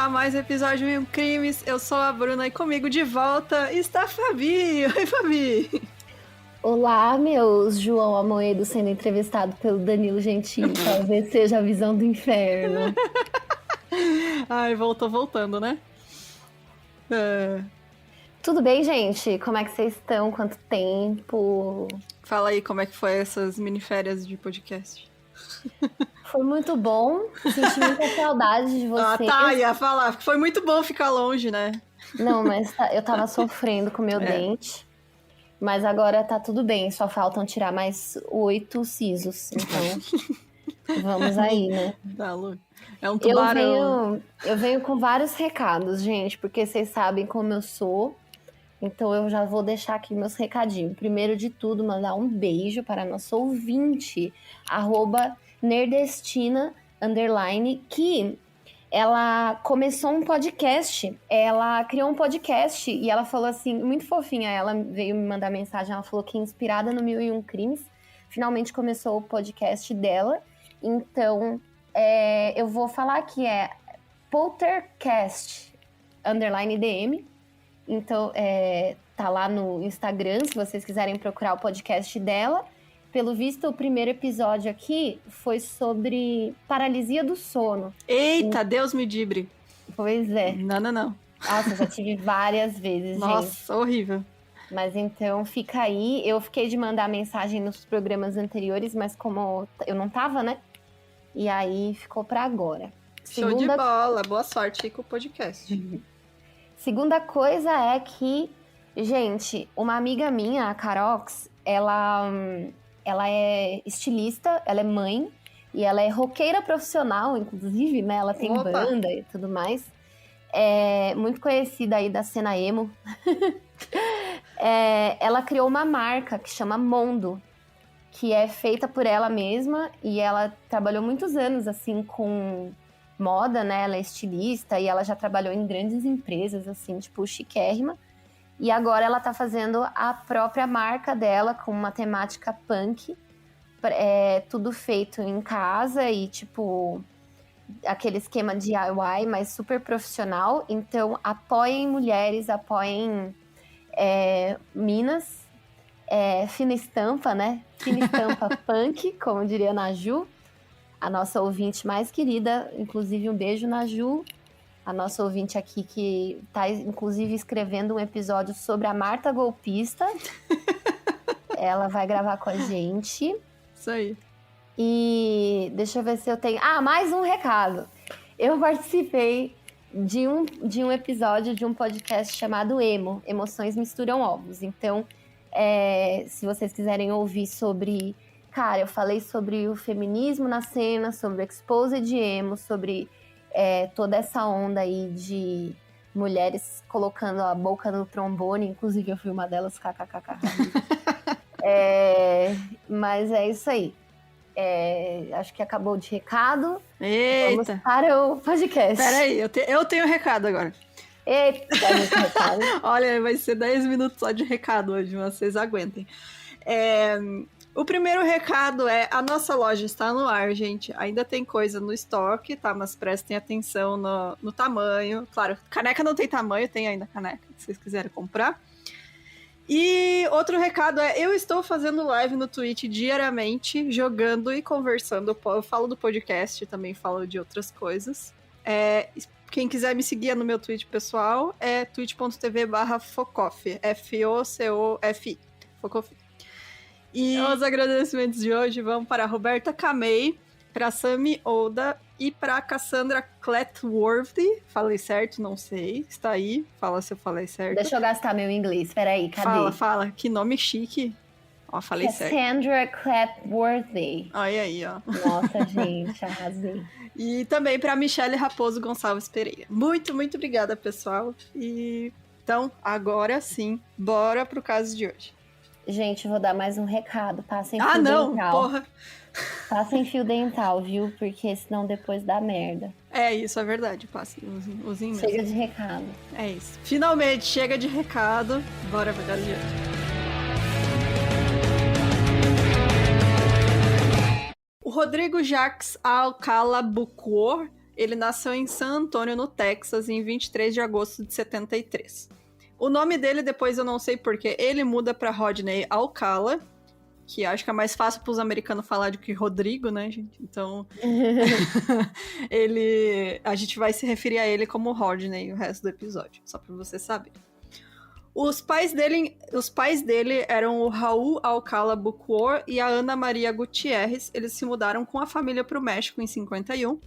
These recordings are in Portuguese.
a mais um episódio de Mil Crimes. Eu sou a Bruna e comigo de volta está a Fabi. Oi, Fabi. Olá, meus João Amoedo sendo entrevistado pelo Danilo Gentili. Talvez seja a visão do inferno. Ai, voltando, né? Tudo bem, gente? Como é que vocês estão? Quanto tempo? Fala aí como é que foi essas miniférias de podcast. Foi muito bom. Senti muita saudade de vocês. Ah, tá, ia falar. Foi muito bom ficar longe, né? Não, mas eu tava sofrendo com o meu dente. Mas agora tá tudo bem. Só faltam tirar mais 8 sisos. Então, vamos aí, né? Tá louco. É um tubarão. Eu venho com vários recados, gente. Porque vocês sabem como eu sou. Então eu já vou deixar aqui meus recadinhos. Primeiro de tudo, mandar um beijo para a nossa ouvinte, @nerdestina_, que ela começou um podcast. Ela criou um podcast e ela falou assim, muito fofinha, ela veio me mandar mensagem, ela falou que inspirada no 1001 Crimes, finalmente começou o podcast dela. Então, eu vou falar que é Poltercast _DM. Então, tá lá no Instagram, se vocês quiserem procurar o podcast dela. Pelo visto, o primeiro episódio aqui foi sobre paralisia do sono. Eita, Deus me dibre. Pois é. Não. Nossa, já tive várias vezes, Nossa, gente. horrível. Mas então, fica aí. Eu fiquei de mandar mensagem nos programas anteriores, mas como eu não tava, né? E aí, ficou pra agora. Show de bola. Boa sorte aí com o podcast. Segunda coisa é que, gente, uma amiga minha, a Carox, ela é estilista, ela é mãe e ela é roqueira profissional, inclusive, né? Ela tem banda e tudo mais. É muito conhecida aí da cena emo. Ela criou uma marca que chama Mondo, que é feita por ela mesma e ela trabalhou muitos anos, assim, com moda, né? Ela é estilista e ela já trabalhou em grandes empresas, assim, tipo, chiquérrima. E agora ela tá fazendo a própria marca dela com uma temática punk. Tudo feito em casa e, tipo, aquele esquema DIY, mas super profissional. Então, apoiem mulheres, apoiem minas. Fina estampa, né? Fina estampa punk, como diria a Naju. A nossa ouvinte mais querida, inclusive um beijo, Naju, a nossa ouvinte aqui que tá, inclusive, escrevendo um episódio sobre a Marta Golpista. Ela vai gravar com a gente. Isso aí. E deixa eu ver se eu tenho... mais um recado. Eu participei de um episódio de um podcast chamado Emo, Emoções Misturam Ovos. Então, se vocês quiserem ouvir sobre... Cara, eu falei sobre o feminismo na cena, sobre o exposed emo, sobre toda essa onda aí de mulheres colocando a boca no trombone. Inclusive, eu fui uma delas, kkkk. Mas é isso aí. Acho que acabou de recado. Eita. Vamos para o podcast. Peraí, eu tenho recado agora. Eita, muito recado. Olha, vai ser 10 minutos só de recado hoje, mas vocês aguentem. O primeiro recado é: a nossa loja está no ar, gente. Ainda tem coisa no estoque, tá? Mas prestem atenção no tamanho. Claro, caneca não tem tamanho, tem ainda caneca, se vocês quiserem comprar. E outro recado é: eu estou fazendo live no Twitch diariamente, jogando e conversando. Eu falo do podcast, também falo de outras coisas. Quem quiser me seguir no meu Twitch pessoal é twitch.tv/focoff. FOCOFI. Focoff. E os agradecimentos de hoje vão para a Roberta Kamei, para a Sami Oda e para a Cassandra Cletworthy. Falei certo? Não sei. Está aí. Fala se eu falei certo. Deixa eu gastar meu inglês. Peraí, cadê? Fala. Que nome chique. Ó, falei certo. Cassandra Cletworthy. Olha aí, ó. Nossa, gente, arrasei. E também para Michele Raposo Gonçalves Pereira. Muito, muito obrigada, pessoal. E então, agora sim, bora pro caso de hoje. Gente, vou dar mais um recado. Passem fio não, dental. Porra. Passem fio dental, viu? Porque senão depois dá merda. Isso é verdade. Passem, usem mesmo. Chega de recado. É isso. Finalmente, chega de recado. Bora pro caso de hoje. O Rodrigo Jacques Alcala Bucor Ele nasceu em San Antonio, no Texas, em 23 de agosto de 73. O nome dele, depois eu não sei porquê, ele muda para Rodney Alcala, que acho que é mais fácil para os americanos falar do que Rodrigo, né, gente? Então, a gente vai se referir a ele como Rodney o resto do episódio, só para você saber. Os pais dele eram o Raul Alcala Bucor e a Ana Maria Gutierrez. Eles se mudaram com a família para o México em 51.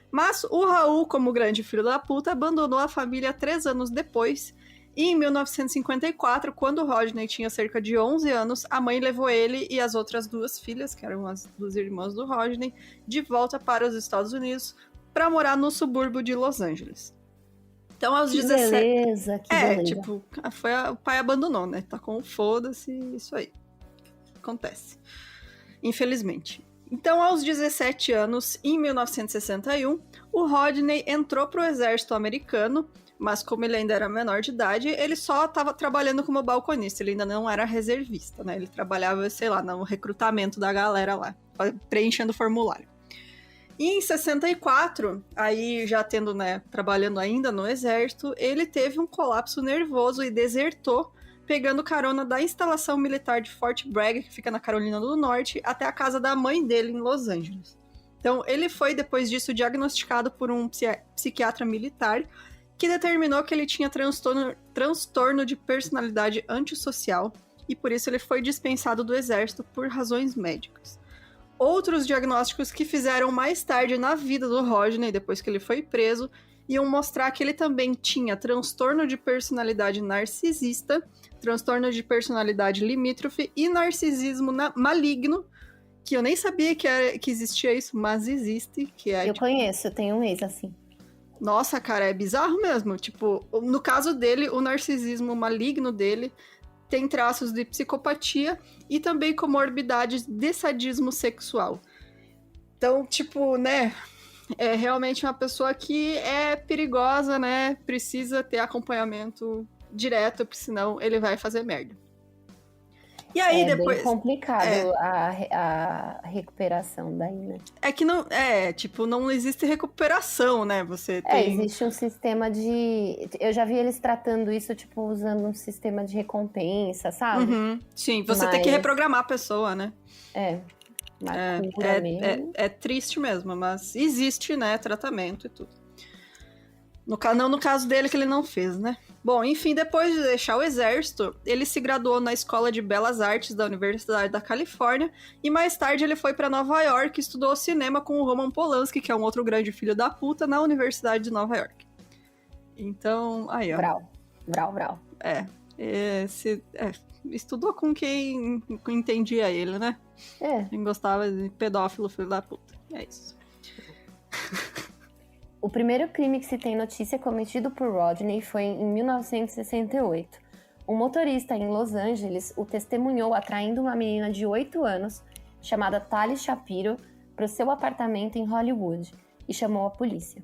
Mas o Raul, como grande filho da puta, abandonou a família 3 anos depois. E em 1954, quando Rodney tinha cerca de 11 anos, a mãe levou ele e as outras 2 filhas, que eram as 2 irmãs do Rodney, de volta para os Estados Unidos para morar no subúrbio de Los Angeles. Então, aos 17... beleza, que beleza. tipo, o pai abandonou, né? Tá com foda-se, isso aí. Acontece. Infelizmente. Então, aos 17 anos, em 1961, o Rodney entrou pro exército americano, mas como ele ainda era menor de idade, ele só estava trabalhando como balconista, ele ainda não era reservista, né? Ele trabalhava, sei lá, no recrutamento da galera lá, preenchendo o formulário. E em 64, aí já tendo, né, trabalhando ainda no exército, ele teve um colapso nervoso e desertou, pegando carona da instalação militar de Fort Bragg, que fica na Carolina do Norte, até a casa da mãe dele em Los Angeles. Então, ele foi, depois disso, diagnosticado por um psiquiatra militar, que determinou que ele tinha transtorno de personalidade antissocial, e por isso ele foi dispensado do exército por razões médicas. Outros diagnósticos que fizeram mais tarde na vida do Rodney, depois que ele foi preso, iam mostrar que ele também tinha transtorno de personalidade narcisista, transtorno de personalidade limítrofe e narcisismo maligno, que eu nem sabia que existia isso, mas existe. Que é, eu conheço, eu tenho um ex assim. Nossa, cara, é bizarro mesmo. Tipo, no caso dele, o narcisismo maligno dele tem traços de psicopatia e também comorbidades de sadismo sexual. Então, tipo, né, é realmente uma pessoa que é perigosa, né, precisa ter acompanhamento direto, porque senão ele vai fazer merda. E aí, depois... bem complicado a recuperação daí, né? É que não... não existe recuperação, né? Você tem... existe um sistema de... Eu já vi eles tratando isso, tipo, usando um sistema de recompensa, sabe? Uhum. Sim, você tem que reprogramar a pessoa, né? É triste mesmo, mas existe, né, tratamento e tudo. Não no caso dele, que ele não fez, né? Bom, enfim, depois de deixar o exército, ele se graduou na Escola de Belas Artes da Universidade da Califórnia e mais tarde ele foi para Nova York e estudou cinema com o Roman Polanski, que é um outro grande filho da puta, na Universidade de Nova York. Então, aí, ó. Brau. Estudou com quem entendia ele, né? Quem gostava de pedófilo, filho da puta. É isso. O primeiro crime que se tem notícia cometido por Rodney foi em 1968. Um motorista em Los Angeles o testemunhou atraindo uma menina de 8 anos, chamada Tali Shapiro, para o seu apartamento em Hollywood e chamou a polícia.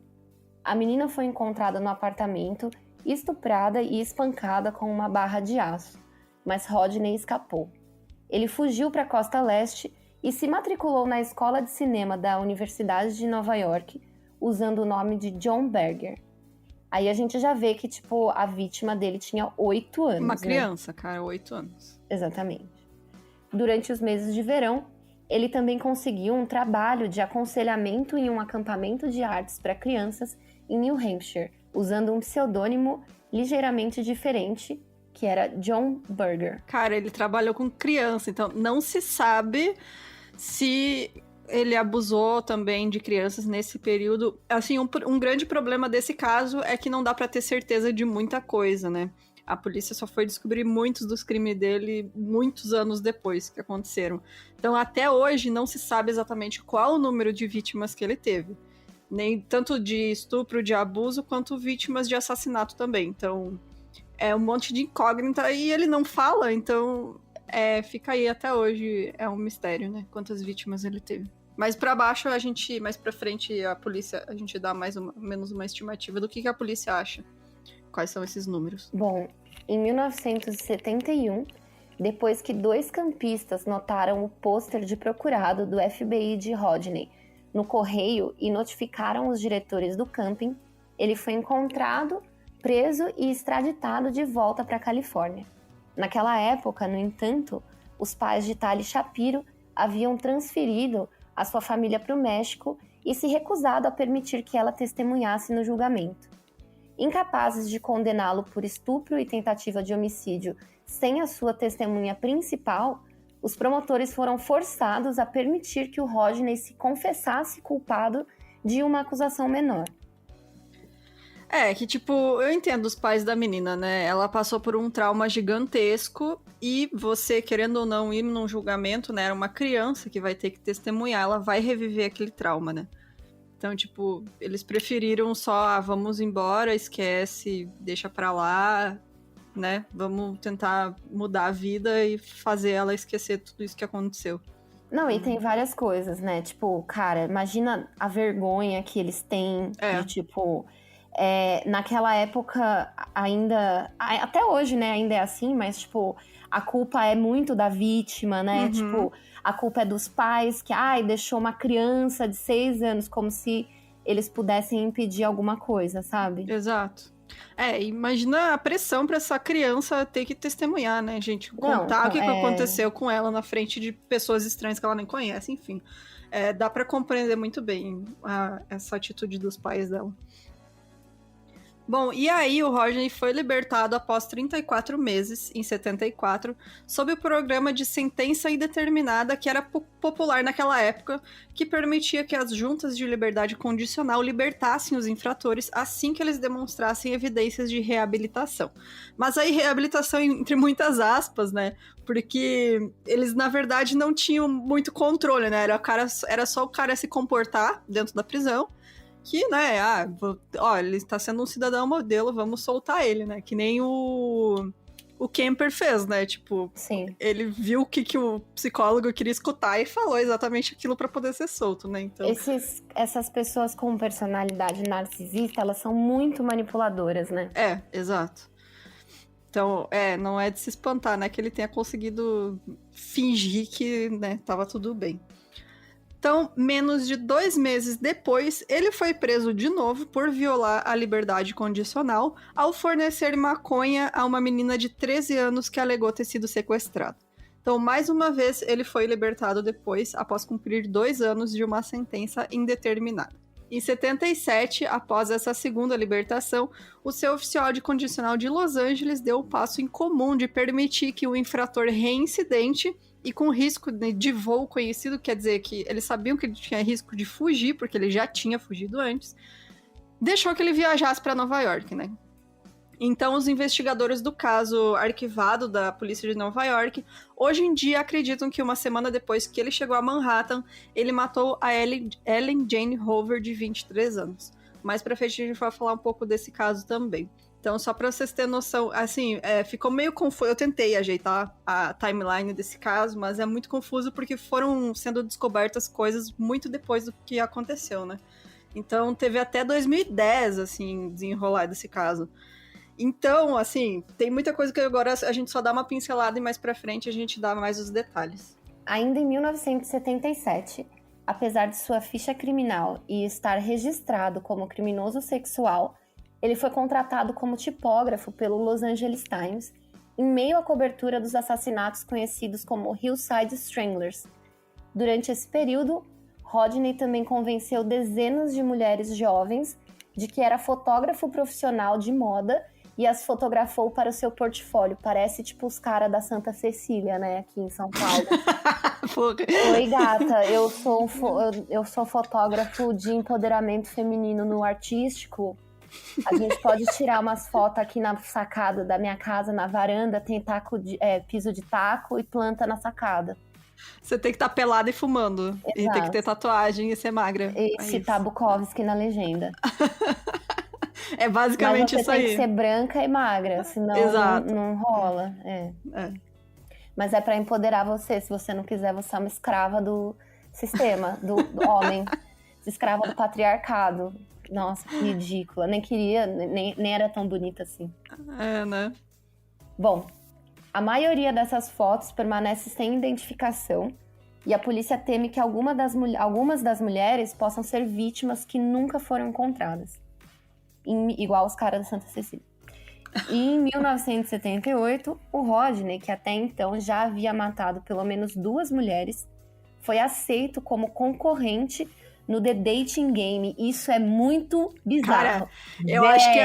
A menina foi encontrada no apartamento, estuprada e espancada com uma barra de aço, mas Rodney escapou. Ele fugiu para a costa leste e se matriculou na escola de cinema da Universidade de Nova York, usando o nome de John Berger. Aí a gente já vê que, tipo, a vítima dele tinha 8 anos. Uma criança, né? Cara, 8 anos. Exatamente. Durante os meses de verão, ele também conseguiu um trabalho de aconselhamento em um acampamento de artes para crianças em New Hampshire, usando um pseudônimo ligeiramente diferente, que era John Berger. Cara, ele trabalhou com criança, então não se sabe se ele abusou também de crianças nesse período. Assim, um grande problema desse caso é que não dá pra ter certeza de muita coisa, né? A polícia só foi descobrir muitos dos crimes dele muitos anos depois que aconteceram. Então, até hoje, não se sabe exatamente qual o número de vítimas que ele teve. Nem tanto de estupro, de abuso, quanto vítimas de assassinato também. Então, é um monte de incógnita e ele não fala, então... fica aí até hoje, é um mistério, né? Quantas vítimas ele teve. Mais pra baixo, mais pra frente, a polícia, a gente dá mais ou menos uma estimativa do que a polícia acha. Quais são esses números? Bom, em 1971, depois que 2 campistas notaram o pôster de procurado do FBI de Rodney no correio e notificaram os diretores do camping, ele foi encontrado, preso e extraditado de volta para a Califórnia. Naquela época, no entanto, os pais de Tali Shapiro haviam transferido a sua família para o México e se recusado a permitir que ela testemunhasse no julgamento. Incapazes de condená-lo por estupro e tentativa de homicídio sem a sua testemunha principal, os promotores foram forçados a permitir que o Rodney se confessasse culpado de uma acusação menor. Que tipo, eu entendo os pais da menina, né? Ela passou por um trauma gigantesco e você, querendo ou não, ir num julgamento, né? Era uma criança que vai ter que testemunhar, ela vai reviver aquele trauma, né? Então, tipo, eles preferiram só, vamos embora, esquece, deixa pra lá, né? Vamos tentar mudar a vida e fazer ela esquecer tudo isso que aconteceu. Não, e tem várias coisas, né? Tipo, cara, imagina a vergonha que eles têm de, tipo... naquela época, ainda... Até hoje, né? Ainda é assim, mas, tipo... A culpa é muito da vítima, né? Tipo, a culpa é dos pais que, deixou uma criança de 6 anos, como se eles pudessem impedir alguma coisa, sabe? Exato. Imagina a pressão pra essa criança ter que testemunhar, né, gente? Contar o que aconteceu com ela na frente de pessoas estranhas que ela nem conhece, enfim. Dá pra compreender muito bem essa atitude dos pais dela. Bom, e aí o Rodney foi libertado após 34 meses, em 74, sob o programa de sentença indeterminada que era popular naquela época, que permitia que as juntas de liberdade condicional libertassem os infratores assim que eles demonstrassem evidências de reabilitação. Mas aí reabilitação entre muitas aspas, né? Porque eles, na verdade, não tinham muito controle, né? Era só o cara se comportar dentro da prisão, que, né, ele está sendo um cidadão modelo, vamos soltar ele, né? Que nem o Kemper fez, né? Tipo, Sim. Ele viu o que o psicólogo queria escutar e falou exatamente aquilo para poder ser solto, né? Então... Essas pessoas com personalidade narcisista, elas são muito manipuladoras, né? Exato. Então, não é de se espantar, né? Que ele tenha conseguido fingir que, né, tava tudo bem. Então, menos de 2 meses depois, ele foi preso de novo por violar a liberdade condicional ao fornecer maconha a uma menina de 13 anos que alegou ter sido sequestrada. Então, mais uma vez, ele foi libertado depois, após cumprir 2 anos de uma sentença indeterminada. Em 77, após essa segunda libertação, o seu oficial de condicional de Los Angeles deu o passo incomum de permitir que o infrator reincidente e com risco de voo conhecido, quer dizer que eles sabiam que ele tinha risco de fugir, porque ele já tinha fugido antes, deixou que ele viajasse para Nova York, né? Então, os investigadores do caso arquivado da polícia de Nova York, hoje em dia acreditam que uma semana depois que ele chegou a Manhattan, ele matou a Ellen Jane Hoover, de 23 anos. Mais pra frente a gente vai falar um pouco desse caso também. Então, só pra vocês terem noção, assim, ficou meio confuso. Eu tentei ajeitar a timeline desse caso, mas é muito confuso porque foram sendo descobertas coisas muito depois do que aconteceu, né? Então, teve até 2010, assim, desenrolar desse caso. Então, assim, tem muita coisa que agora a gente só dá uma pincelada e mais pra frente a gente dá mais os detalhes. Ainda em 1977, apesar de sua ficha criminal e estar registrado como criminoso sexual, ele foi contratado como tipógrafo pelo Los Angeles Times em meio à cobertura dos assassinatos conhecidos como Hillside Stranglers. Durante esse período, Rodney também convenceu dezenas de mulheres jovens de que era fotógrafo profissional de moda e as fotografou para o seu portfólio. Parece tipo os caras da Santa Cecília, né, aqui em São Paulo. Oi, gata, eu sou fotógrafo de empoderamento feminino no artístico. A gente pode tirar umas fotos aqui na sacada da minha casa, na varanda, tem piso de taco e planta na sacada. Você tem que estar pelada e fumando. Exato. E tem que ter tatuagem e ser magra. E citar Bukowski na legenda. É basicamente isso aí. Mas você tem que ser branca e magra, senão não rola. Mas é pra empoderar você. Se você não quiser, você é uma escrava do sistema, do homem. Escrava do patriarcado. Nossa, que ridícula. Nem queria, nem era tão bonita assim. Né? Bom, a maioria dessas fotos permanece sem identificação E a polícia teme que algumas das mulheres possam ser vítimas que nunca foram encontradas. Igual os caras da Santa Cecília. E em 1978, o Rodney, que até então já havia matado pelo menos 2 mulheres, foi aceito como concorrente no The Dating Game. Isso é muito bizarro. Cara, eu acho que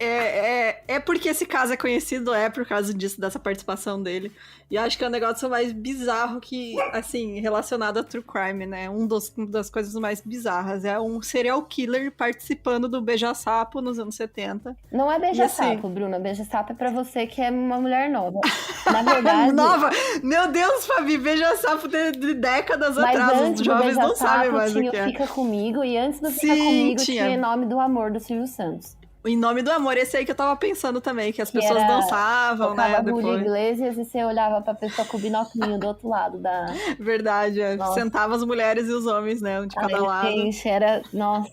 é porque esse caso é conhecido, por causa disso, dessa participação dele. E acho que é o negócio mais bizarro que, assim, relacionado a true crime, né? Uma das coisas mais bizarras. É um serial killer participando do Beija-Sapo nos anos 70. Não é Beija-Sapo, assim... Bruna. Beija-Sapo é pra você que é uma mulher nova. Na verdade... Nova? Meu Deus, Fabi, Beija-Sapo de décadas atrás. Os jovens não sabem mais o que é. Fica Comigo, e antes do Fica Comigo tinha Em Nome do Amor, do Silvio Santos. Em Nome do Amor, esse aí que eu tava pensando também, que as pessoas dançavam, né? Julio Iglesias e você olhava pra pessoa com o binoclinho do outro lado da... Verdade, Sentava as mulheres e os homens, né? Um de cada lado. Gente, era... Nossa.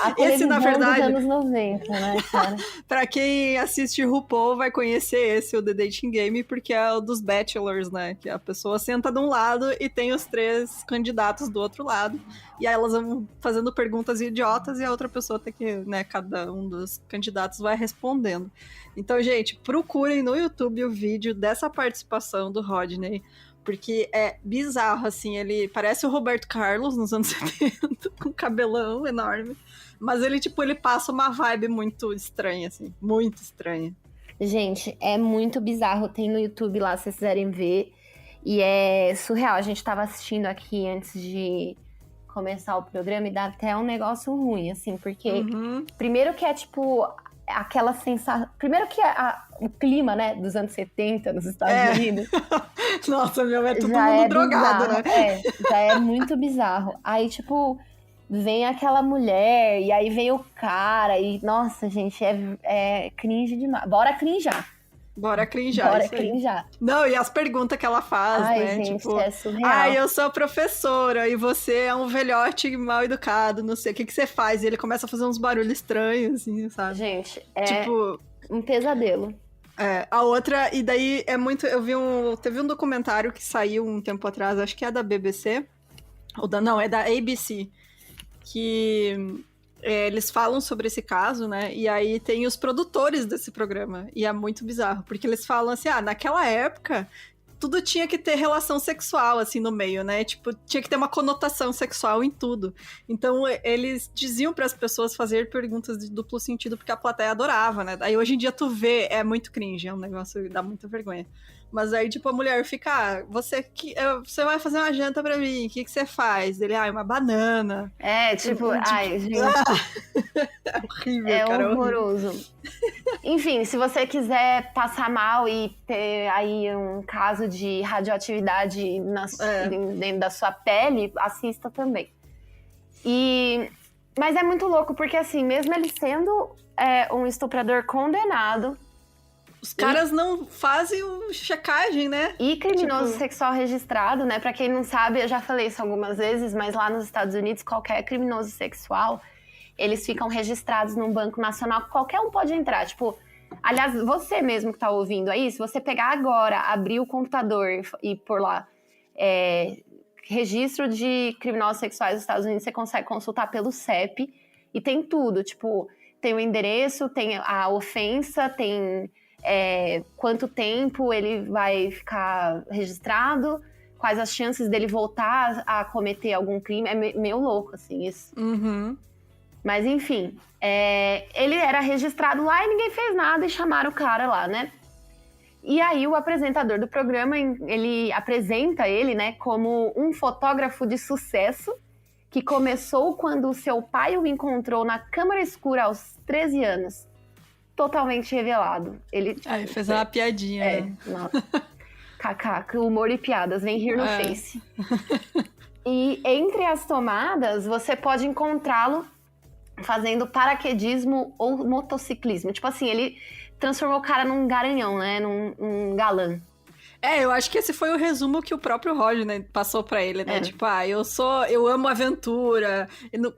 A esse, na verdade... dos anos 90, né, cara? Pra quem assiste RuPaul vai conhecer esse, o The Dating Game, porque é o dos Bachelors, né? Que a pessoa senta de um lado e tem os 3 candidatos do outro lado. E aí elas vão fazendo perguntas idiotas e a outra pessoa tem que, né, cada um dos candidatos vai respondendo. Então, gente, procurem no YouTube o vídeo dessa participação do Rodney, porque é bizarro, assim, ele parece o Roberto Carlos nos anos 70, com cabelão enorme, mas ele, tipo, ele passa uma vibe muito estranha, assim, muito estranha. Gente, é muito bizarro, tem no YouTube lá, se vocês quiserem ver, e é surreal. A gente tava assistindo aqui antes de começar o programa e dá até um negócio ruim, assim, porque primeiro que é, tipo, aquela sensação... Primeiro que o clima, né, dos anos 70 nos Estados Unidos... Nossa, meu, é todo mundo drogado, bizarro, né? Já é muito bizarro. Aí, tipo, vem aquela mulher, e aí vem o cara, e, nossa, gente, é cringe demais. Bora crinjar. Bora crinjar. Bora crinjar. Não, e as perguntas que ela faz, né? Gente, tipo, é surreal. eu sou professora e você é um velhote mal educado, não sei, o que você faz? E ele começa a fazer uns barulhos estranhos, assim, sabe? Gente, tipo, um pesadelo. A outra, e daí é muito... Teve um documentário que saiu um tempo atrás, acho que é da BBC, é da ABC, que... eles falam sobre esse caso, né? E aí tem os produtores desse programa. E é muito bizarro, porque eles falam assim, naquela época, tudo tinha que ter relação sexual, assim, no meio, né? Tipo, tinha que ter uma conotação sexual em tudo. Então, eles diziam para as pessoas fazer perguntas de duplo sentido, porque a plateia adorava, né? Aí, hoje em dia, tu vê, é muito cringe, é um negócio que dá muita vergonha. Mas aí, tipo, a mulher fica, você vai fazer uma janta pra mim, o que você faz? Ele, uma banana. Tipo, gente... É horrível, cara. É horroroso. Enfim, se você quiser passar mal e ter aí um caso de radioatividade dentro da sua pele, assista também. Mas é muito louco, porque assim, mesmo ele sendo um estuprador condenado... Os caras não fazem checagem, né? E criminoso sexual registrado, né? Pra quem não sabe, eu já falei isso algumas vezes, mas lá nos Estados Unidos, qualquer criminoso sexual, eles ficam registrados num banco nacional, qualquer um pode entrar. Tipo, aliás, você mesmo que tá ouvindo aí, se você pegar agora, abrir o computador e pôr lá registro de criminosos sexuais dos Estados Unidos, você consegue consultar pelo CEP e tem tudo. Tipo, tem o endereço, tem a ofensa, tem... quanto tempo ele vai ficar registrado, quais as chances dele voltar a cometer algum crime. É meio louco, assim, isso. Mas, enfim, ele era registrado lá e ninguém fez nada e chamaram o cara lá, né? E aí o apresentador do programa, ele apresenta ele, né, como um fotógrafo de sucesso que começou quando o seu pai o encontrou na câmara escura aos 13 anos. Totalmente revelado. Ele fez uma piadinha. Nossa. Kaká, humor e piadas, vem rir no Face. E entre as tomadas, você pode encontrá-lo fazendo paraquedismo ou motociclismo. Tipo assim, ele transformou o cara num garanhão, né? Num galã. Eu acho que esse foi o resumo que o próprio Rodney passou pra ele, né? Tipo, eu amo aventura.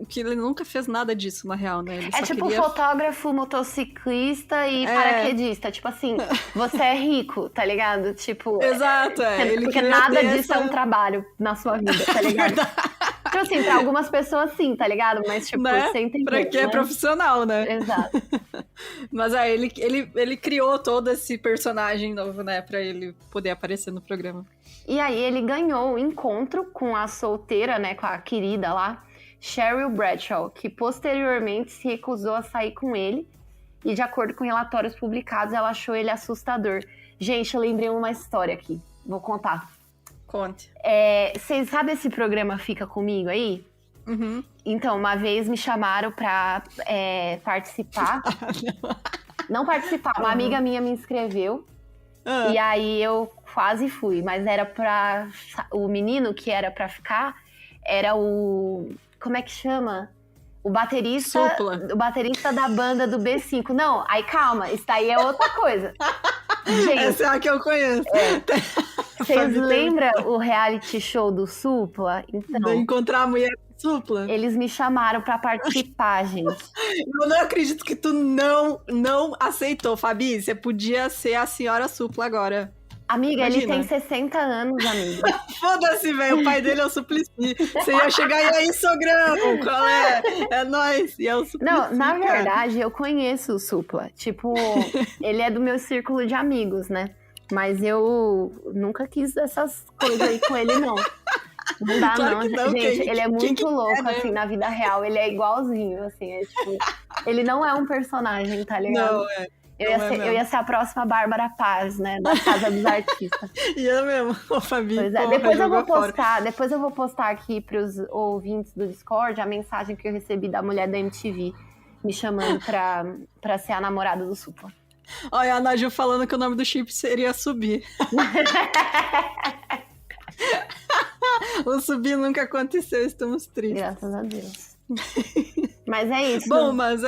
Que ele nunca fez nada disso, na real, né? Ele só tipo queria... fotógrafo, motociclista e paraquedista. Tipo assim, você é rico, tá ligado? Tipo... Exato, Porque nada disso é um trabalho na sua vida, tá ligado? Tipo assim, pra algumas pessoas sim, tá ligado? Mas tipo, você entendeu, pra quem é profissional, né? Exato. Mas ele criou todo esse personagem novo, né? Pra ele poder aparecer no programa. E aí ele ganhou o encontro com a solteira, né? Com a querida lá, Sheryl Bradshaw, que posteriormente se recusou a sair com ele. E de acordo com relatórios publicados, ela achou ele assustador. Gente, eu lembrei uma história aqui. Vou contar. Conte. Vocês sabem esse programa Fica Comigo aí? Uhum. Então, uma vez me chamaram pra participar. Não participar, uma amiga minha me inscreveu. E aí eu quase fui, mas era pra... O menino que era pra ficar era o... Como é que chama? O baterista... Supla. O baterista da banda do B5. Não, aí calma, isso daí é outra coisa. Gente, essa é a que eu conheço. Vocês lembram o reality show do Supla? Então, de encontrar a mulher Supla. Eles me chamaram pra participar, gente. Eu não acredito que tu não aceitou, Fabi. Você podia ser a senhora Supla agora. Amiga, Imagina. Ele tem 60 anos, amiga. Foda-se, velho. O pai dele é o Suplicy. Você ia chegar e aí, sogrão, qual é? É nóis. E é o Suplicy. Não, na cara. verdade, eu conheço o Supla. Tipo, ele é do meu círculo de amigos, né? Mas eu nunca quis essas coisas aí com ele, não. Não dá, claro não. Gente, ele é muito louco, né? assim, na vida real. Ele é igualzinho, assim. Tipo, ele não é um personagem, tá ligado? Não, Eu ia ser a próxima Bárbara Paz, né? Da Casa dos Artistas. Ia mesmo, ô Fabi. Pois é. Depois eu vou postar aqui pros ouvintes do Discord a mensagem que eu recebi da mulher da MTV me chamando pra ser a namorada do Supla. Olha, a Naju falando que o nome do chip seria Subir. O Subir nunca aconteceu, estamos tristes. Graças a Deus. Mas é isso. Bom, mas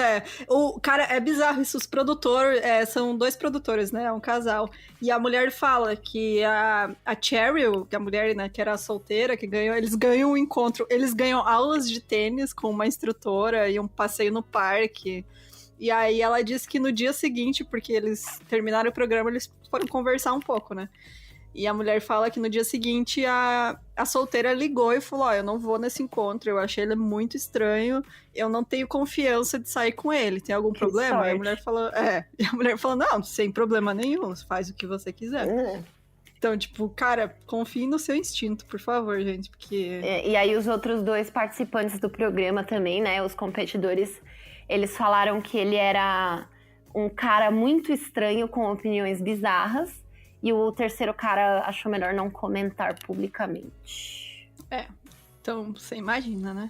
o cara, é bizarro isso, os produtores, são dois produtores, né, é um casal, e a mulher fala que a Cheryl, que a mulher, né, que era solteira, que ganhou, eles ganham um encontro, eles ganham aulas de tênis com uma instrutora e um passeio no parque, e aí ela disse que no dia seguinte, porque eles terminaram o programa, eles foram conversar um pouco, né, e a mulher fala que no dia seguinte a solteira ligou e falou, eu não vou nesse encontro, eu achei ele muito estranho, eu não tenho confiança de sair com ele, tem algum problema? Sorte. E a mulher falou, não, sem problema nenhum, faz o que você quiser. Então, tipo, cara, confie no seu instinto, por favor, gente, porque... E aí os outros dois participantes do programa também, né, os competidores, eles falaram que ele era um cara muito estranho, com opiniões bizarras, e o terceiro cara achou melhor não comentar publicamente. Então, você imagina, né?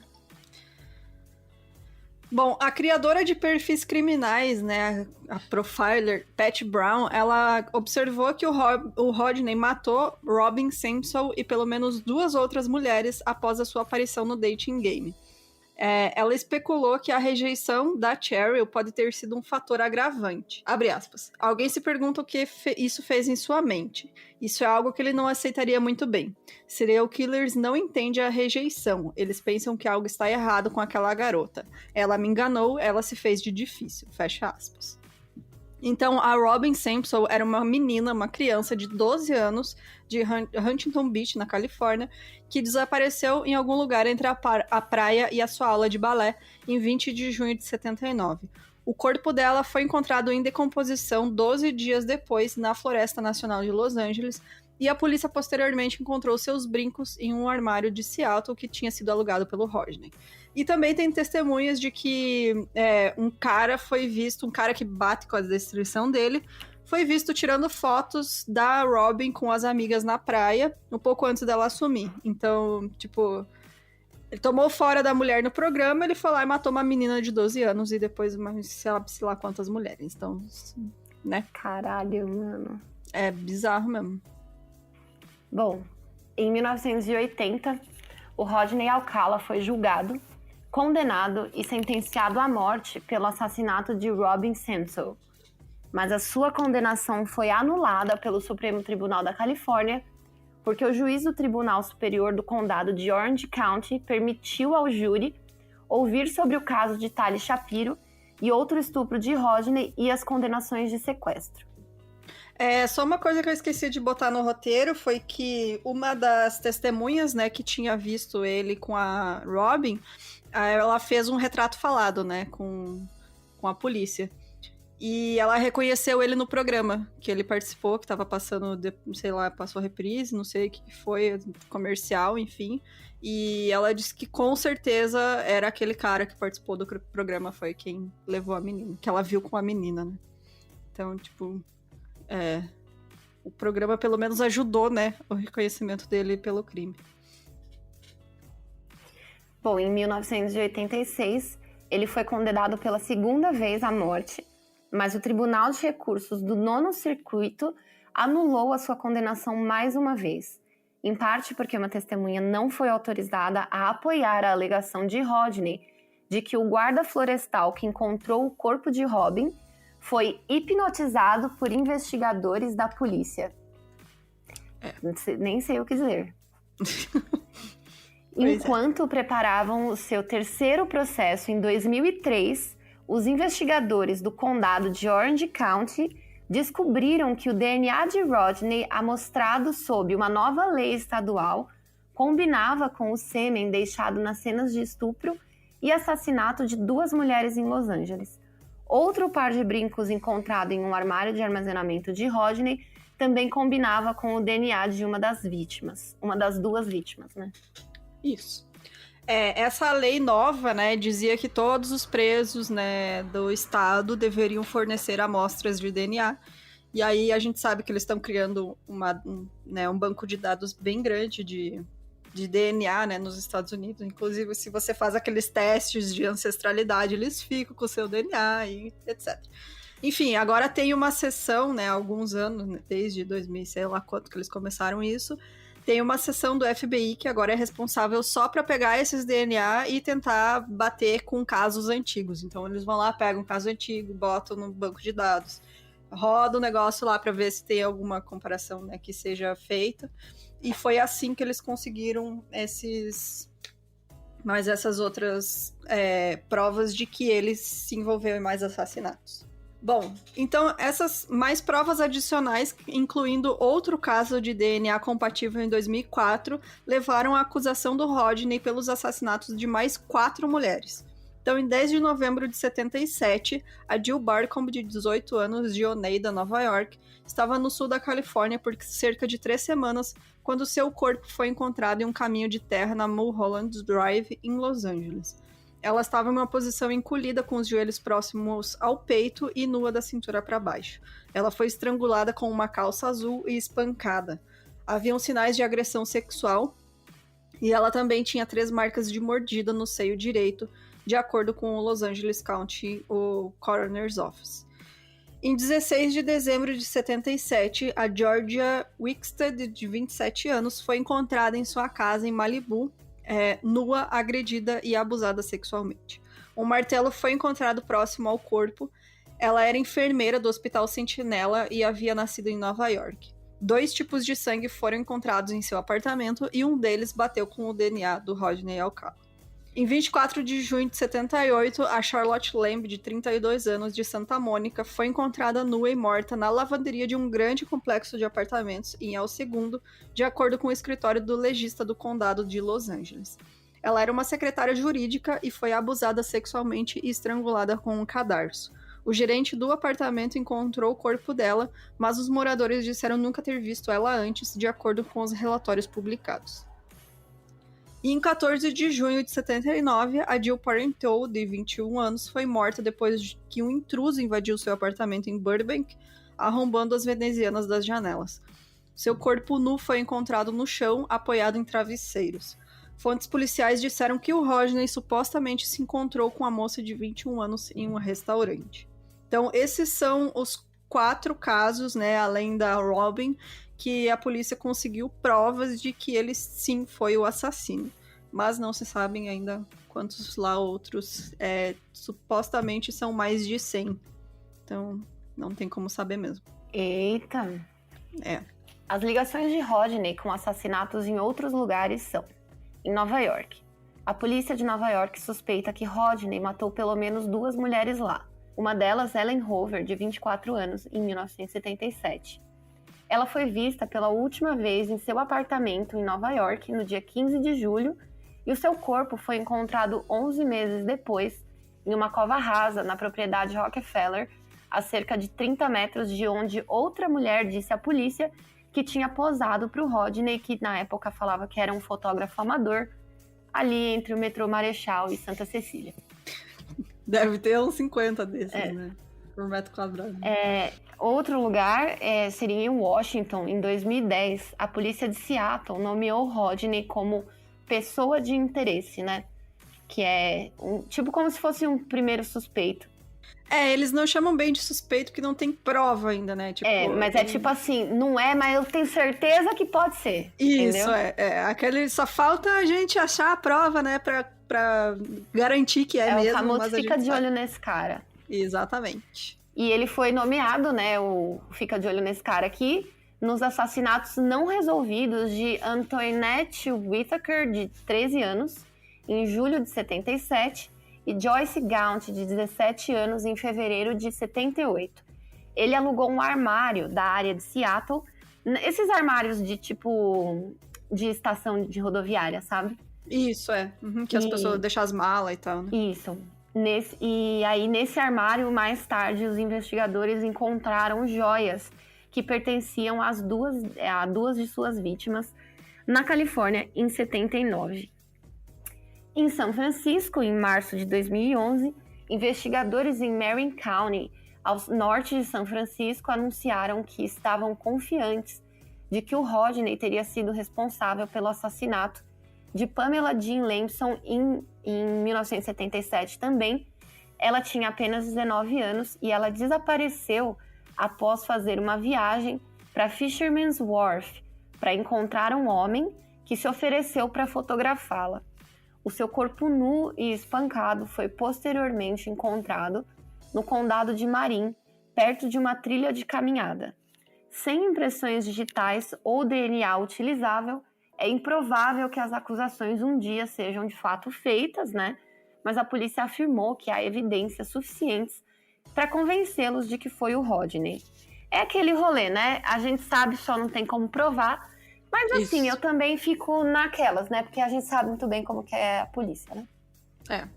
Bom, a criadora de perfis criminais, né, a profiler Pat Brown, ela observou que o Rodney matou Robin Sampson e pelo menos 2 outras mulheres após a sua aparição no dating game. Ela especulou que a rejeição da Cheryl pode ter sido um fator agravante. Abre aspas. Alguém se pergunta o que isso fez em sua mente. Isso é algo que ele não aceitaria muito bem. Serial killers não entendem a rejeição. Eles pensam que algo está errado com aquela garota. Ela me enganou, ela se fez de difícil. Fecha aspas. Então, a Robin Sampson era uma menina, uma criança de 12 anos, de Huntington Beach, na Califórnia, que desapareceu em algum lugar entre a praia e a sua aula de balé em 20 de junho de 79. O corpo dela foi encontrado em decomposição 12 dias depois na Floresta Nacional de Los Angeles, e a polícia posteriormente encontrou seus brincos em um armário de Seattle que tinha sido alugado pelo Rodney. E também tem testemunhas de que um cara que bate com a descrição dele, foi visto tirando fotos da Robin com as amigas na praia, um pouco antes dela assumir. Então, tipo, ele tomou fora da mulher no programa, ele foi lá e matou uma menina de 12 anos e depois, sei lá quantas mulheres. Então, né? Caralho, mano. É bizarro mesmo. Bom, em 1980, o Rodney Alcala foi julgado, condenado e sentenciado à morte pelo assassinato de Robin Sampson. mas a sua condenação foi anulada pelo Supremo Tribunal da Califórnia, porque o juiz do Tribunal Superior do Condado de Orange County permitiu ao júri ouvir sobre o caso de Tali Shapiro e outro estupro de Rodney e as condenações de sequestro. Só uma coisa que eu esqueci de botar no roteiro foi que uma das testemunhas, né, que tinha visto ele com a Robin, ela fez um retrato falado, né, com a polícia. E ela reconheceu ele no programa que ele participou, que tava passando, sei lá, passou reprise, não sei o que foi, comercial, enfim. E ela disse que com certeza era aquele cara que participou do programa, foi quem levou a menina, que ela viu com a menina, né? Então, tipo, o programa pelo menos ajudou, né, o reconhecimento dele pelo crime. Bom, em 1986, ele foi condenado pela segunda vez à morte, mas o Tribunal de Recursos do 9º Circuito anulou a sua condenação mais uma vez, em parte porque uma testemunha não foi autorizada a apoiar a alegação de Rodney de que o guarda florestal que encontrou o corpo de Robin foi hipnotizado por investigadores da polícia. Nem sei o que dizer. Enquanto preparavam o seu terceiro processo em 2003, os investigadores do condado de Orange County descobriram que o DNA de Rodney amostrado sob uma nova lei estadual combinava com o sêmen deixado nas cenas de estupro e assassinato de 2 mulheres em Los Angeles. Outro par de brincos encontrado em um armário de armazenamento de Rodney também combinava com o DNA de uma das 2 vítimas, né? Isso. Essa lei nova, né, dizia que todos os presos, né, do estado deveriam fornecer amostras de DNA. E aí a gente sabe que eles estão criando um banco de dados bem grande de DNA, né, nos Estados Unidos. Inclusive, se você faz aqueles testes de ancestralidade, eles ficam com o seu DNA e etc. Enfim, agora tem uma seção, né, há alguns anos, né, desde 2000, sei lá quanto que eles começaram isso. Tem uma seção do FBI que agora é responsável só para pegar esses DNA e tentar bater com casos antigos. Então eles vão lá, pegam um caso antigo, botam no banco de dados, roda o negócio lá para ver se tem alguma comparação, né, que seja feita. E foi assim que eles conseguiram essas outras provas de que ele se envolveu em mais assassinatos. Bom, então essas mais provas adicionais, incluindo outro caso de DNA compatível em 2004, levaram à acusação do Rodney pelos assassinatos de mais 4 mulheres. Então, em 10 de novembro de 77, a Jill Barcombe, de 18 anos, de Oneida, Nova York, estava no sul da Califórnia por cerca de 3 semanas, quando seu corpo foi encontrado em um caminho de terra na Mulholland Drive, em Los Angeles. Ela estava em uma posição encolhida com os joelhos próximos ao peito e nua da cintura para baixo. Ela foi estrangulada com uma calça azul e espancada. Haviam sinais de agressão sexual e ela também tinha 3 marcas de mordida no seio direito, de acordo com o Los Angeles County, o Coroner's Office. Em 16 de dezembro de 77, a Georgia Wickstead, de 27 anos, foi encontrada em sua casa em Malibu, nua, agredida e abusada sexualmente. Um martelo foi encontrado próximo ao corpo. Ela era enfermeira do Hospital Sentinela e havia nascido em Nova York. 2 tipos de sangue foram encontrados em seu apartamento e um deles bateu com o DNA do Rodney Alcala. Em 24 de junho de 78, a Charlotte Lamb, de 32 anos, de Santa Mônica, foi encontrada nua e morta na lavanderia de um grande complexo de apartamentos em El Segundo, de acordo com o escritório do legista do condado de Los Angeles. Ela era uma secretária jurídica e foi abusada sexualmente e estrangulada com um cadarço. O gerente do apartamento encontrou o corpo dela, mas os moradores disseram nunca ter visto ela antes, de acordo com os relatórios publicados. E em 14 de junho de 79, a Jill Parenteau, de 21 anos, foi morta depois que um intruso invadiu seu apartamento em Burbank, arrombando as venezianas das janelas. Seu corpo nu foi encontrado no chão, apoiado em travesseiros. Fontes policiais disseram que o Rodney supostamente se encontrou com a moça de 21 anos em um restaurante. Então, esses são os 4 casos, né, além da Robin, que a polícia conseguiu provas de que ele sim foi o assassino. Mas não se sabem ainda quantos lá outros. Supostamente são mais de 100. Então, Não tem como saber mesmo. Eita! É. As ligações de Rodney com assassinatos em outros lugares são: em Nova York, a polícia de Nova York suspeita que Rodney matou pelo menos 2 mulheres lá. Uma delas, Ellen Hoover, de 24 anos, em 1977. Ela foi vista pela última vez em seu apartamento em Nova York no dia 15 de julho e o seu corpo foi encontrado 11 meses depois em uma cova rasa na propriedade Rockefeller, a cerca de 30 metros de onde outra mulher disse à polícia que tinha posado para o Rodney, que na época falava que era um fotógrafo amador, ali entre o metrô Marechal e Santa Cecília. Deve ter uns 50 desses, né? Por metro quadrado. Outro lugar seria em Washington. Em 2010, a polícia de Seattle nomeou Rodney como pessoa de interesse, né? Que é tipo como se fosse um primeiro suspeito. Eles não chamam bem de suspeito porque não tem prova ainda, né? Tipo, mas é tipo assim, não é, mas eu tenho certeza que pode ser. Isso, entendeu? Aquele, só falta a gente achar a prova, né? Pra garantir que é mesmo. O famoso fica de olho nesse cara. Exatamente. E ele foi nomeado, né? O fica de olho nesse cara aqui, nos assassinatos não resolvidos de Antoinette Whittaker, de 13 anos, em julho de 77, e Joyce Gaunt, de 17 anos, em fevereiro de 78. Ele alugou um armário da área de Seattle, esses armários de tipo de estação de rodoviária, sabe? Isso, que as pessoas deixam as malas e tal, né? Isso. E aí, nesse armário, mais tarde, os investigadores encontraram joias que pertenciam a duas de suas vítimas na Califórnia, em 79. Em São Francisco, em março de 2011, investigadores em Marin County, ao norte de São Francisco, anunciaram que estavam confiantes de que o Rodney teria sido responsável pelo assassinato de Pamela Jean Lampson em 1977 também. Ela tinha apenas 19 anos e ela desapareceu após fazer uma viagem para Fisherman's Wharf para encontrar um homem que se ofereceu para fotografá-la. O seu corpo nu e espancado foi posteriormente encontrado no condado de Marin, perto de uma trilha de caminhada. Sem impressões digitais ou DNA utilizável, é improvável que as acusações um dia sejam de fato feitas, né? Mas a polícia afirmou que há evidências suficientes para convencê-los de que foi o Rodney. É aquele rolê, né? A gente sabe, só não tem como provar. Mas assim, eu também fico naquelas, né? Porque a gente sabe muito bem como que é a polícia, né?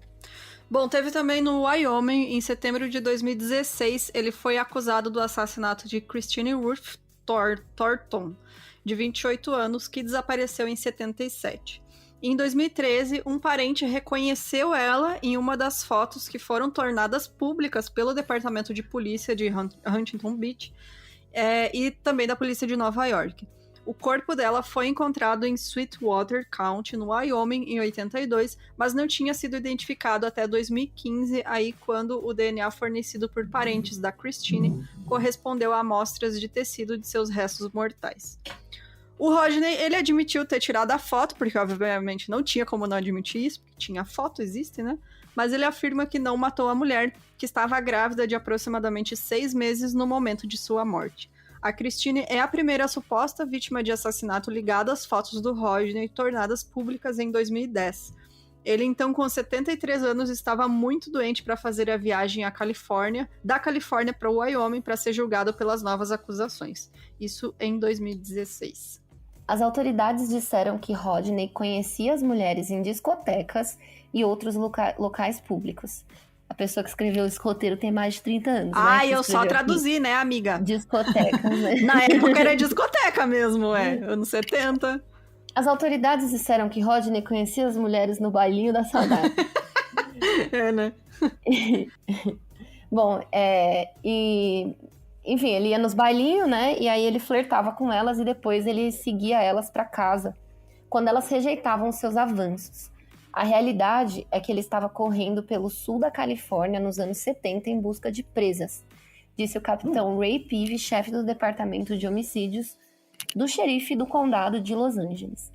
Bom, teve também no Wyoming, em setembro de 2016, ele foi acusado do assassinato de Christine Ruth Thornton, de 28 anos, que desapareceu em 77. Em 2013, um parente reconheceu ela em uma das fotos que foram tornadas públicas pelo Departamento de Polícia de Huntington Beach e também da Polícia de Nova York. O corpo dela foi encontrado em Sweetwater County, no Wyoming, em 82, mas não tinha sido identificado até 2015, aí quando o DNA fornecido por parentes da Christine correspondeu a amostras de tecido de seus restos mortais. O Rodney, ele admitiu ter tirado a foto, porque obviamente não tinha como não admitir isso, porque tinha foto, existe, né? Mas ele afirma que não matou a mulher, que estava grávida de aproximadamente 6 meses no momento de sua morte. A Christine é a primeira suposta vítima de assassinato ligada às fotos do Rodney, tornadas públicas em 2010. Ele, então, com 73 anos, estava muito doente para fazer a viagem à Califórnia, da Califórnia para o Wyoming, para ser julgado pelas novas acusações. Isso em 2016. As autoridades disseram que Rodney conhecia as mulheres em discotecas e outros locais públicos. A pessoa que escreveu esse roteiro tem mais de 30 anos. Eu só traduzi, né, amiga? Discotecas, né? Na época era discoteca mesmo, anos 70. As autoridades disseram que Rodney conhecia as mulheres no bailinho da saudade. Né? Bom, enfim, ele ia nos bailinhos, né? E aí ele flertava com elas e depois ele seguia elas para casa, quando elas rejeitavam seus avanços. A realidade é que ele estava correndo pelo sul da Califórnia nos anos 70 em busca de presas, disse o capitão Ray Peavy, chefe do departamento de homicídios do xerife do condado de Los Angeles.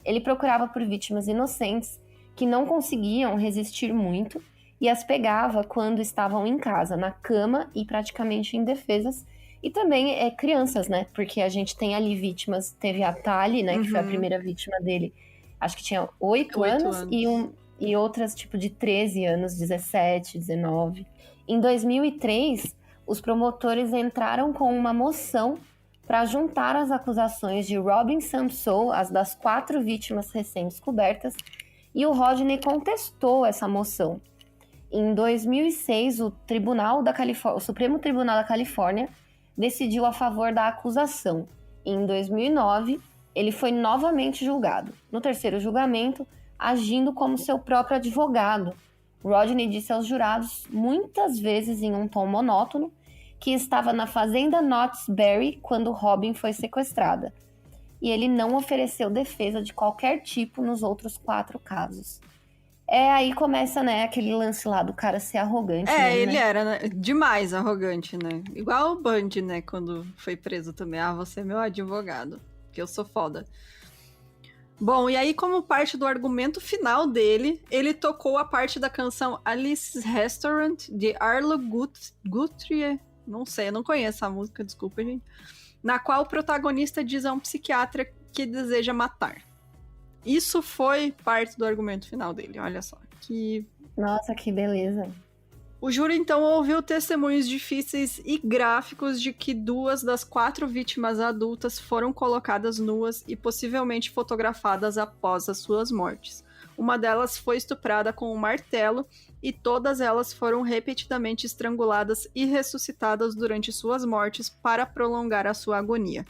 Ele procurava por vítimas inocentes que não conseguiam resistir muito e as pegava quando estavam em casa, na cama e praticamente indefesas. E também crianças, né? Porque a gente tem ali vítimas, teve a Tali, né? Que foi a primeira vítima dele, acho que tinha 8 anos. E outras tipo de 13 anos, 17, 19. Em 2003, os promotores entraram com uma moção para juntar as acusações de Robin Samsoe, as das 4 vítimas recém-descobertas, e o Rodney contestou essa moção. Em 2006, o Supremo Tribunal da Califórnia decidiu a favor da acusação. Em 2009, ele foi novamente julgado. No terceiro julgamento, agindo como seu próprio advogado, Rodney disse aos jurados, muitas vezes em um tom monótono, que estava na fazenda Knott's Berry quando Robin foi sequestrada. E ele não ofereceu defesa de qualquer tipo nos outros 4 casos. Aí começa, né, aquele lance lá do cara ser arrogante. Ele era, né, demais arrogante, né? Igual o Bundy, né, quando foi preso também. Você é meu advogado, que eu sou foda. Bom, e aí como parte do argumento final dele, ele tocou a parte da canção Alice's Restaurant, de Arlo Guthrie. Não sei, eu não conheço a música, desculpa, gente. Na qual o protagonista diz a um psiquiatra que deseja matar. Isso foi parte do argumento final dele, olha só. Nossa, que beleza. O júri, então, ouviu testemunhos difíceis e gráficos de que 2 das 4 vítimas adultas foram colocadas nuas e possivelmente fotografadas após as suas mortes. Uma delas foi estuprada com um martelo e todas elas foram repetidamente estranguladas e ressuscitadas durante suas mortes para prolongar a sua agonia.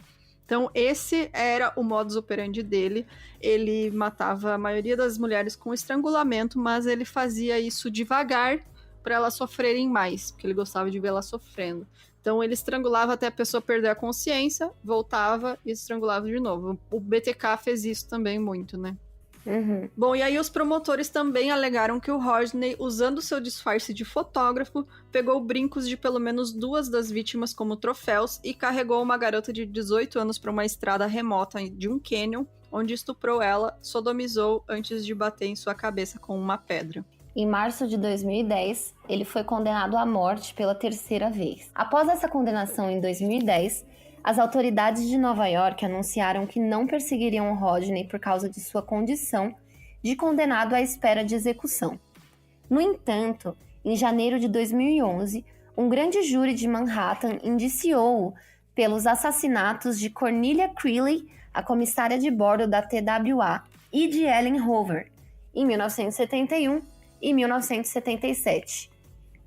Então, esse era o modus operandi dele. Ele matava a maioria das mulheres com estrangulamento, mas ele fazia isso devagar para elas sofrerem mais, porque ele gostava de ver elas sofrendo. Então, ele estrangulava até a pessoa perder a consciência, voltava e estrangulava de novo. O BTK fez isso também muito, né? Uhum. Bom, e aí os promotores também alegaram que o Rodney, usando seu disfarce de fotógrafo, pegou brincos de pelo menos 2 das vítimas como troféus e carregou uma garota de 18 anos para uma estrada remota de um canyon, onde estuprou ela, sodomizou antes de bater em sua cabeça com uma pedra. Em março de 2010, ele foi condenado à morte pela 3ª vez. Após essa condenação em 2010, as autoridades de Nova York anunciaram que não perseguiriam Rodney por causa de sua condição de condenado à espera de execução. No entanto, em janeiro de 2011, um grande júri de Manhattan indiciou-o pelos assassinatos de Cornelia Creeley, a comissária de bordo da TWA, e de Ellen Hoover, em 1971 e 1977.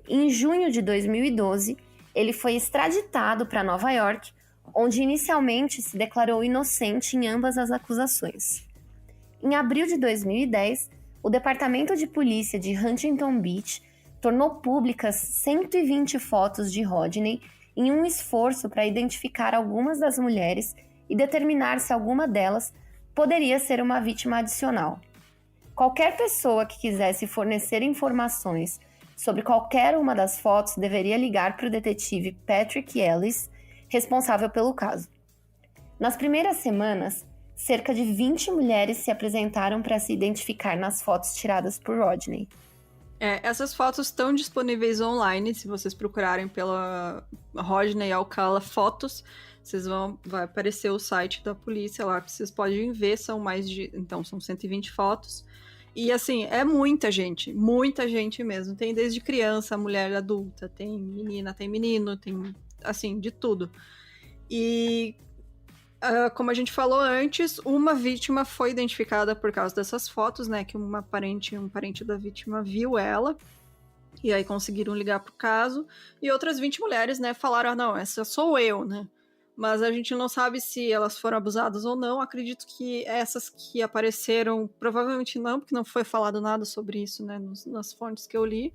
Em junho de 2012, ele foi extraditado para Nova York, onde inicialmente se declarou inocente em ambas as acusações. Em abril de 2010, o Departamento de Polícia de Huntington Beach tornou públicas 120 fotos de Rodney em um esforço para identificar algumas das mulheres e determinar se alguma delas poderia ser uma vítima adicional. Qualquer pessoa que quisesse fornecer informações sobre qualquer uma das fotos deveria ligar para o detetive Patrick Ellis, responsável pelo caso. Nas primeiras semanas, cerca de 20 mulheres se apresentaram para se identificar nas fotos tiradas por Rodney. Essas fotos estão disponíveis online, se vocês procurarem pela Rodney Alcala Fotos, vai aparecer o site da polícia lá, que vocês podem ver, são 120 fotos. E assim, é muita gente mesmo. Tem desde criança, mulher adulta, tem menina, tem menino, tem assim, de tudo. E como a gente falou antes, uma vítima foi identificada por causa dessas fotos, né? Que um parente da vítima viu ela. E aí conseguiram ligar pro caso. E outras 20 mulheres, né, falaram, não, essa sou eu, né? Mas a gente não sabe se elas foram abusadas ou não. Acredito que essas que apareceram, provavelmente não, porque não foi falado nada sobre isso, né, nas fontes que eu li.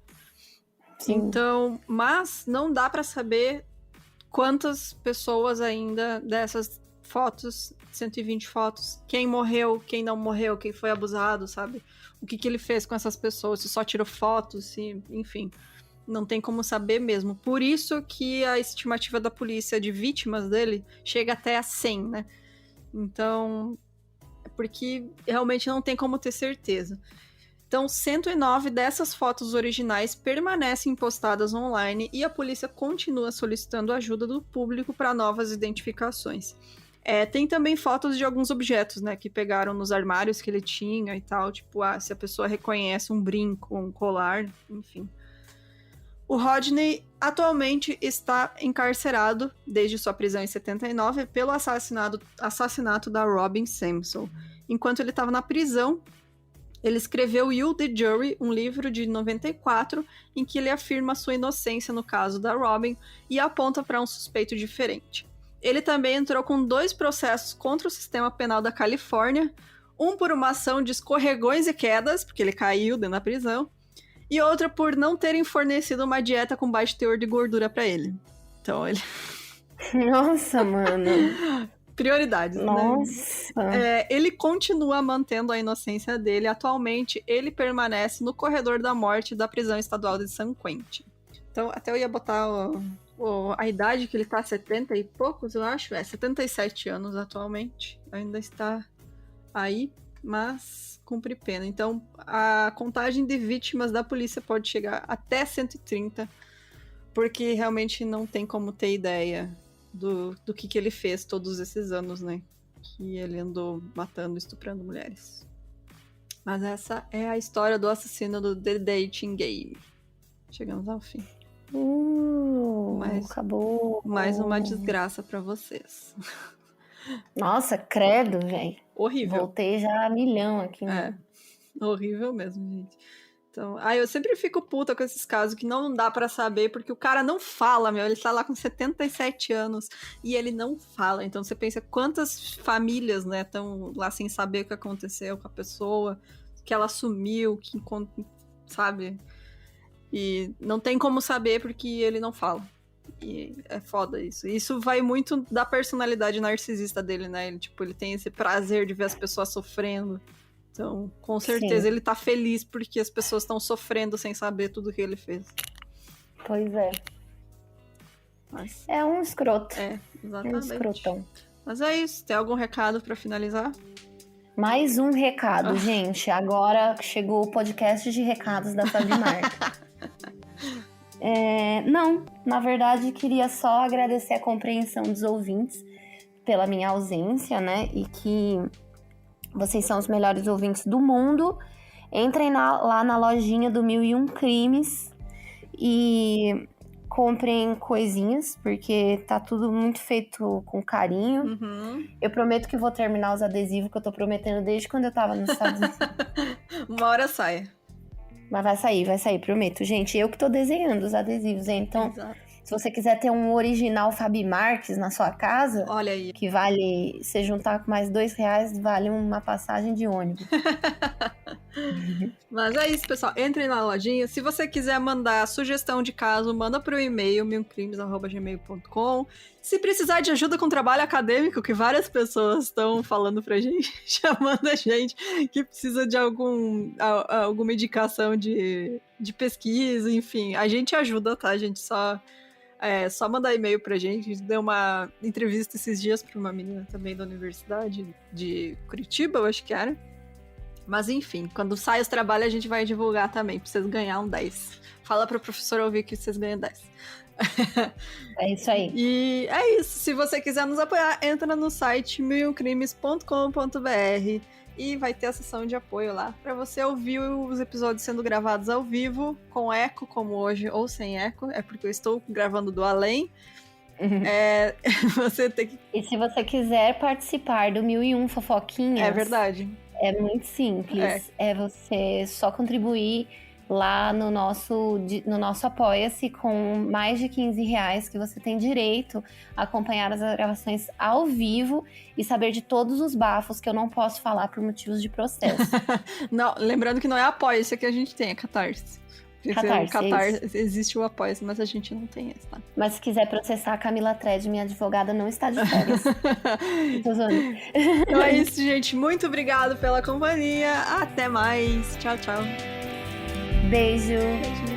Sim. Então, mas não dá pra saber quantas pessoas ainda dessas fotos, 120 fotos, quem morreu, quem não morreu, quem foi abusado, sabe? O que ele fez com essas pessoas, se só tirou fotos, enfim. Não tem como saber mesmo. Por isso que a estimativa da polícia de vítimas dele chega até a 100, né? Então, porque realmente não tem como ter certeza. Então, 109 dessas fotos originais permanecem postadas online e a polícia continua solicitando ajuda do público para novas identificações. Tem também fotos de alguns objetos, né, que pegaram nos armários que ele tinha e tal, tipo, se a pessoa reconhece um brinco, um colar, enfim. O Rodney atualmente está encarcerado desde sua prisão em 79 pelo assassinato da Robin Sampson. Enquanto ele estava na prisão, ele escreveu You the Jury, um livro de 94, em que ele afirma sua inocência no caso da Robin e aponta para um suspeito diferente. Ele também entrou com 2 processos contra o sistema penal da Califórnia, um por uma ação de escorregões e quedas, porque ele caiu dentro da prisão, e outra por não terem fornecido uma dieta com baixo teor de gordura para ele. Então ele... Nossa, mano. Prioridades, Nossa. né? Ele continua mantendo a inocência dele. Atualmente, ele permanece no corredor da morte da prisão estadual de San Quentin. Então, até eu ia botar a idade que ele tá, 70 e poucos, eu acho. 77 anos atualmente. Ainda está aí, mas cumpre pena. Então, a contagem de vítimas da polícia pode chegar até 130, porque realmente não tem como ter ideia do que ele fez todos esses anos, né? Que ele andou matando, estuprando mulheres. Mas essa é a história do assassino do The Dating Game. Chegamos ao fim. Acabou. Mais uma desgraça pra vocês. Nossa, credo, velho. Horrível. Voltei já a milhão aqui. Né? Horrível mesmo, gente. Então, eu sempre fico puta com esses casos que não dá pra saber, porque o cara não fala, meu. Ele tá lá com 77 anos e ele não fala. Então você pensa quantas famílias, né, estão lá sem saber o que aconteceu com a pessoa, que ela sumiu, sabe? E não tem como saber porque ele não fala. E é foda isso. Isso vai muito da personalidade narcisista dele, né? Ele tem esse prazer de ver as pessoas sofrendo. Então, com certeza, ele tá feliz porque as pessoas estão sofrendo sem saber tudo que ele fez. Pois é. Mas... é um escroto. Exatamente. Um escrotão. Mas é isso. Tem algum recado pra finalizar? Mais um recado, gente. Agora chegou o podcast de recados da Fabi Marca. Não, na verdade, queria só agradecer a compreensão dos ouvintes pela minha ausência, né? E que vocês são os melhores ouvintes do mundo. Entrem lá na lojinha do 1001 Crimes e comprem coisinhas, porque tá tudo muito feito com carinho. Uhum. Eu prometo que vou terminar os adesivos que eu tô prometendo desde quando eu tava nos Estados Unidos. Uma hora sai. Mas vai sair, prometo. Gente, eu que tô desenhando os adesivos, hein? Então, Exato. Se você quiser ter um original Fabi Marques na sua casa, olha aí, que vale, se juntar com mais R$2, vale uma passagem de ônibus. Mas é isso, pessoal. Entrem na lojinha. Se você quiser mandar sugestão de caso, manda pro e-mail milcrimes@gmail.com. Se precisar de ajuda com trabalho acadêmico, que várias pessoas estão falando pra gente, chamando a gente que precisa de alguma indicação de pesquisa, enfim. A gente ajuda, tá? A gente só mandar e-mail pra gente. A gente deu uma entrevista esses dias pra uma menina também da Universidade de Curitiba, eu acho que era. Mas enfim, quando sai os trabalhos a gente vai divulgar também, pra vocês ganhar um 10. Fala pro professor ouvir que vocês ganham 10. É isso aí. E é isso. Se você quiser nos apoiar, entra no site milcrimes.com.br e vai ter a seção de apoio lá para você ouvir os episódios sendo gravados ao vivo, com eco, como hoje, ou sem eco. É porque eu estou gravando do além. Você tem que... E se você quiser participar do 1001 Fofoquinhas... É verdade. É muito simples. É você só contribuir lá no nosso Apoia-se com mais de R$15, que você tem direito a acompanhar as gravações ao vivo e saber de todos os bafos que eu não posso falar por motivos de processo. Não, lembrando que não é Apoia-se que a gente tem, é Catarse. Catarse existe o Apoia-se, mas a gente não tem esse, tá? Mas se quiser processar a Camila Tred, minha advogada não está de férias. Então é isso, gente. Muito obrigado pela companhia. Até mais. Tchau, tchau. Beijo. Beijo.